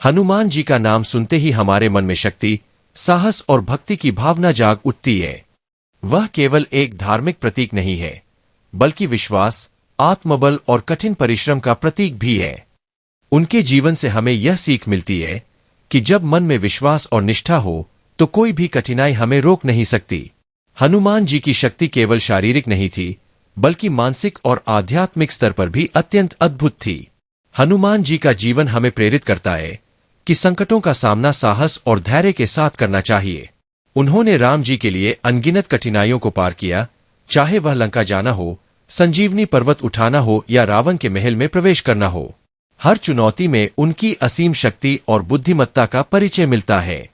हनुमान जी का नाम सुनते ही हमारे मन में शक्ति, साहस और भक्ति की भावना जाग उठती है। वह केवल एक धार्मिक प्रतीक नहीं है, बल्कि विश्वास, आत्मबल और कठिन परिश्रम का प्रतीक भी है। उनके जीवन से हमें यह सीख मिलती है कि जब मन में विश्वास और निष्ठा हो तो कोई भी कठिनाई हमें रोक नहीं सकती। हनुमान जी की शक्ति केवल शारीरिक नहीं थी, बल्कि मानसिक और आध्यात्मिक स्तर पर भी अत्यंत अद्भुत थी। हनुमान जी का जीवन हमें प्रेरित करता है कि संकटों का सामना साहस और धैर्य के साथ करना चाहिए। उन्होंने राम जी के लिए अनगिनत कठिनाइयों को पार किया, चाहे वह लंका जाना हो, संजीवनी पर्वत उठाना हो या रावण के महल में प्रवेश करना हो। हर चुनौती में उनकी असीम शक्ति और बुद्धिमत्ता का परिचय मिलता है।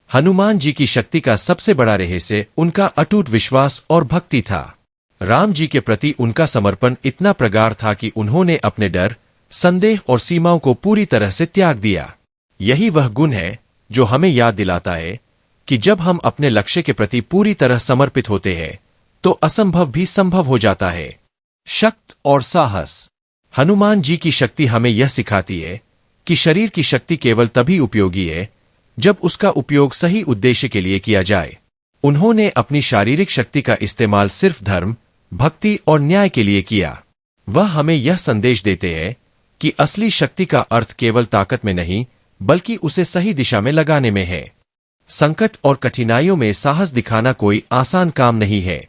हनुमान जी की शक्ति का सबसे बड़ा रहस्य उनका अटूट विश्वास और भक्ति था। राम जी के प्रति उनका समर्पण इतना प्रगाढ़ था कि उन्होंने अपने डर, संदेह और सीमाओं को पूरी तरह से त्याग दिया। यही वह गुण है जो हमें याद दिलाता है कि जब हम अपने लक्ष्य के प्रति पूरी तरह समर्पित होते हैं तो असंभव भी संभव हो जाता है। शक्ति और साहस। हनुमान जी की शक्ति हमें यह सिखाती है कि शरीर की शक्ति केवल तभी उपयोगी है जब उसका उपयोग सही उद्देश्य के लिए किया जाए। उन्होंने अपनी शारीरिक शक्ति का इस्तेमाल सिर्फ धर्म, भक्ति और न्याय के लिए किया। वह हमें यह संदेश देते हैं कि असली शक्ति का अर्थ केवल ताकत में नहीं, बल्कि उसे सही दिशा में लगाने में है। संकट और कठिनाइयों में साहस दिखाना कोई आसान काम नहीं है।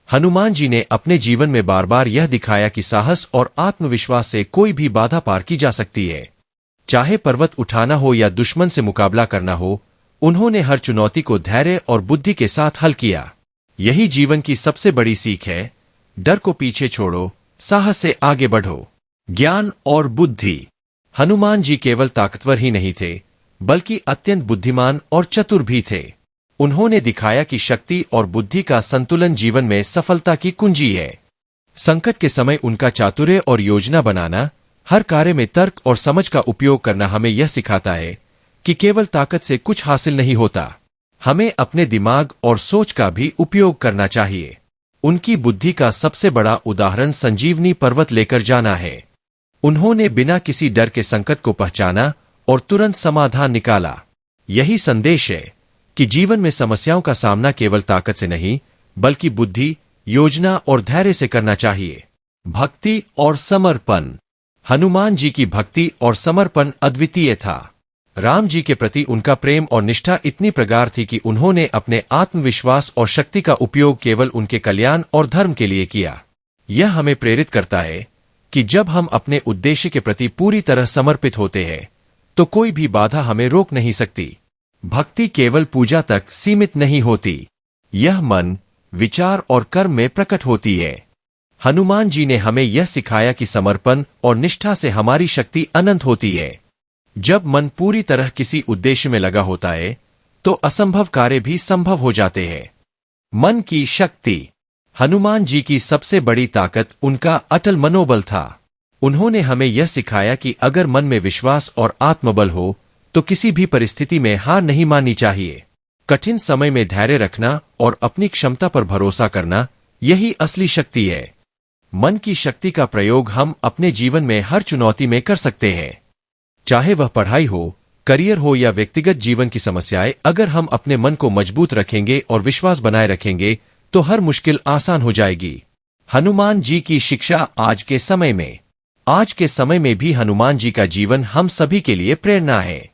हनुमान जी ने अपने जीवन में बार बार यह दिखाया कि साहस और आत्मविश्वास से कोई भी बाधा पार की जा सकती है। चाहे पर्वत उठाना हो या दुश्मन से मुकाबला करना हो, उन्होंने हर चुनौती को धैर्य और बुद्धि के साथ हल किया। यही जीवन की सबसे बड़ी सीख है। डर को पीछे छोड़ो, साहस से आगे बढ़ो। ज्ञान और बुद्धि। हनुमान जी केवल ताकतवर ही नहीं थे, बल्कि अत्यंत बुद्धिमान और चतुर भी थे। उन्होंने दिखाया कि शक्ति और बुद्धि का संतुलन जीवन में सफलता की कुंजी है। संकट के समय उनका चातुर्य और योजना बनाना, हर कार्य में तर्क और समझ का उपयोग करना हमें यह सिखाता है कि केवल ताकत से कुछ हासिल नहीं होता। हमें अपने दिमाग और सोच का भी उपयोग करना चाहिए। उनकी बुद्धि का सबसे बड़ा उदाहरण संजीवनी पर्वत लेकर जाना है। उन्होंने बिना किसी डर के संकट को पहचाना और तुरंत समाधान निकाला। यही संदेश है कि जीवन में समस्याओं का सामना केवल ताकत से नहीं, बल्कि बुद्धि, योजना और धैर्य से करना चाहिए। भक्ति और समर्पण। हनुमान जी की भक्ति और समर्पण अद्वितीय था। राम जी के प्रति उनका प्रेम और निष्ठा इतनी प्रगाढ़ थी कि उन्होंने अपने आत्मविश्वास और शक्ति का उपयोग केवल उनके कल्याण और धर्म के लिए किया। यह हमें प्रेरित करता है कि जब हम अपने उद्देश्य के प्रति पूरी तरह समर्पित होते हैं तो कोई भी बाधा हमें रोक नहीं सकती। भक्ति केवल पूजा तक सीमित नहीं होती, यह मन, विचार और कर्म में प्रकट होती है। हनुमान जी ने हमें यह सिखाया कि समर्पण और निष्ठा से हमारी शक्ति अनंत होती है। जब मन पूरी तरह किसी उद्देश्य में लगा होता है तो असंभव कार्य भी संभव हो जाते हैं। मन की शक्ति। हनुमान जी की सबसे बड़ी ताकत उनका अटल मनोबल था। उन्होंने हमें यह सिखाया कि अगर मन में विश्वास और आत्मबल हो तो किसी भी परिस्थिति में हार नहीं माननी चाहिए। कठिन समय में धैर्य रखना और अपनी क्षमता पर भरोसा करना, यही असली शक्ति है। मन की शक्ति का प्रयोग हम अपने जीवन में हर चुनौती में कर सकते हैं। चाहे वह पढ़ाई हो, करियर हो या व्यक्तिगत जीवन की समस्याएं, अगर हम अपने मन को मजबूत रखेंगे और विश्वास बनाए रखेंगे तो हर मुश्किल आसान हो जाएगी। हनुमान जी की शिक्षा आज के समय में भी हनुमान जी का जीवन हम सभी के लिए प्रेरणा है।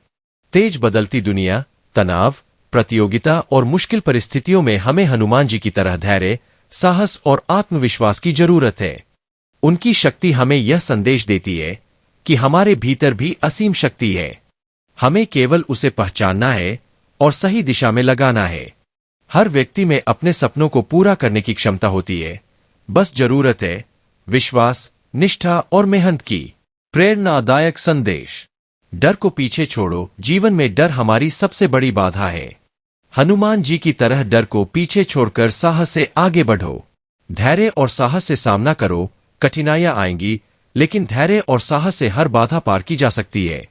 तेज बदलती दुनिया, तनाव, प्रतियोगिता और मुश्किल परिस्थितियों में हमें हनुमान जी की तरह धैर्य, साहस और आत्मविश्वास की जरूरत है। उनकी शक्ति हमें यह संदेश देती है कि हमारे भीतर भी असीम शक्ति है। हमें केवल उसे पहचानना है और सही दिशा में लगाना है। हर व्यक्ति में अपने सपनों को पूरा करने की क्षमता होती है, बस जरूरत है विश्वास, निष्ठा और मेहनत की। प्रेरणादायक संदेश। डर को पीछे छोड़ो, जीवन में डर हमारी सबसे बड़ी बाधा है। हनुमान जी की तरह डर को पीछे छोड़कर साहस से आगे बढ़ो। धैर्य और साहस से सामना करो। कठिनाइयां आएंगी, लेकिन धैर्य और साहस से हर बाधा पार की जा सकती है।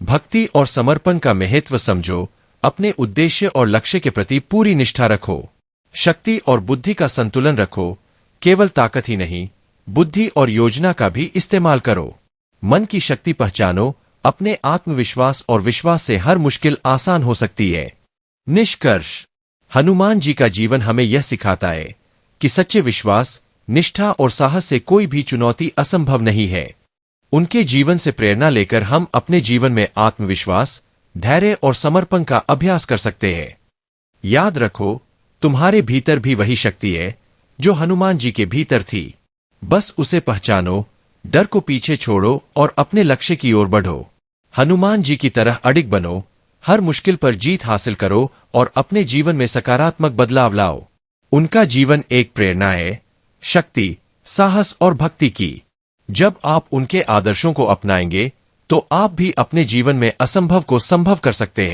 भक्ति और समर्पण का महत्व समझो। अपने उद्देश्य और लक्ष्य के प्रति पूरी निष्ठा रखो। शक्ति और बुद्धि का संतुलन रखो। केवल ताकत ही नहीं, बुद्धि और योजना का भी इस्तेमाल करो। मन की शक्ति पहचानो अपने आत्मविश्वास और विश्वास से हर मुश्किल आसान हो सकती है। निष्कर्ष, हनुमान जी का जीवन हमें यह सिखाता है कि सच्चे विश्वास, निष्ठा और साहस से कोई भी चुनौती असंभव नहीं है। उनके जीवन से प्रेरणा लेकर हम अपने जीवन में आत्मविश्वास, धैर्य और समर्पण का अभ्यास कर सकते हैं। याद रखो, तुम्हारे भीतर भी वही शक्ति है जो हनुमान जी के भीतर थी। बस उसे पहचानो, डर को पीछे छोड़ो और अपने लक्ष्य की ओर बढ़ो। हनुमान जी की तरह अडिग बनो, हर मुश्किल पर जीत हासिल करो और अपने जीवन में सकारात्मक बदलाव लाओ। उनका जीवन एक प्रेरणा है, शक्ति, साहस और भक्ति की। जब आप उनके आदर्शों को अपनाएंगे तो आप भी अपने जीवन में असंभव को संभव कर सकते हैं।